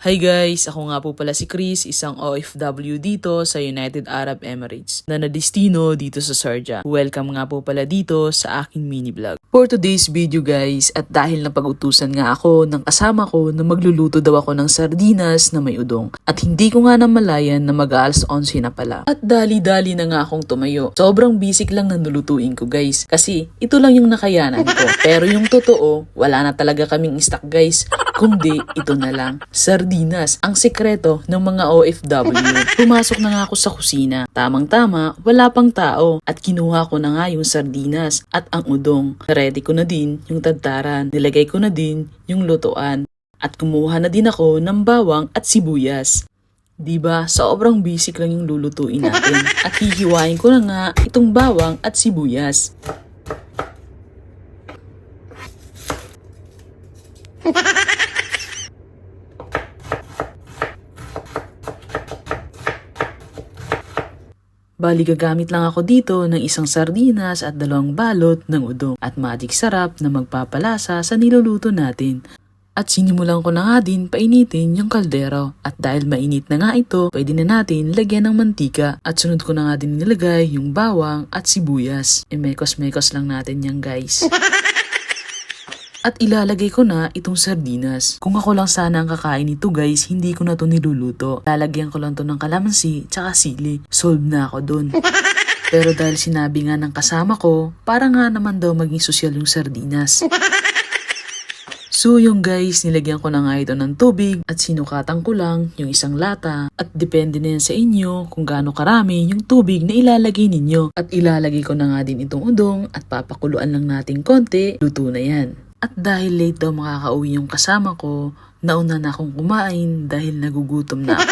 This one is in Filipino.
Hi guys! Ako nga po pala si Chris, isang OFW dito sa United Arab Emirates na nadistino dito sa Sharjah. Welcome nga po pala dito sa aking mini vlog. For today's video guys, at dahil napag-utusan nga ako ng kasama ko na magluluto daw ako ng sardinas na may udong. At hindi ko nga namalayan na mag-aalas 11 na pala. At dali-dali na nga akong tumayo. Sobrang basic lang na nulutuin ko guys. Kasi ito lang yung nakayanan ko. Pero yung totoo, wala na talaga kaming stock guys. Kundi ito na lang. Sardinas, ang sekreto ng mga OFW. Pumasok na nga ako sa kusina. Tamang-tama, wala pang tao. At kinuha ko na nga yung sardinas at ang udong. Ready ko na din yung tadtaran. Nilagay ko na din yung lutuan. At kumuha na din ako ng bawang at sibuyas. Diba, sobrang basic lang yung lulutuin natin. At hihiwain ko na nga itong bawang at sibuyas. Bali gagamit lang ako dito ng isang sardinas at 2 balot ng udong at magic sarap na magpapalasa sa niluluto natin. At sinimulan ko na nga din painitin yung kaldero. At dahil mainit na nga ito, pwede na natin lagyan ng mantika. At sunod ko na nga din nilagay yung bawang at sibuyas. Mekos-mekos lang natin yan guys. At ilalagay ko na itong sardinas. Kung ako lang sana ang kakain nito guys, hindi ko na to niluluto. Lalagyan ko lang to ng kalamansi tsaka sili. Solve na ako dun. Pero dahil sinabi nga ng kasama ko, para nga naman daw maging sosyal yung sardinas. So yung guys, nilagyan ko na nga ito ng tubig at sinukatan ko lang yung isang lata. At depende na yan sa inyo kung gaano karami yung tubig na ilalagay ninyo. At ilalagay ko na nga din itong udong at papakuluan lang natin konti, luto na yan. At dahil late daw makakauwi yung kasama ko, nauna na akong kumain dahil nagugutom na ako.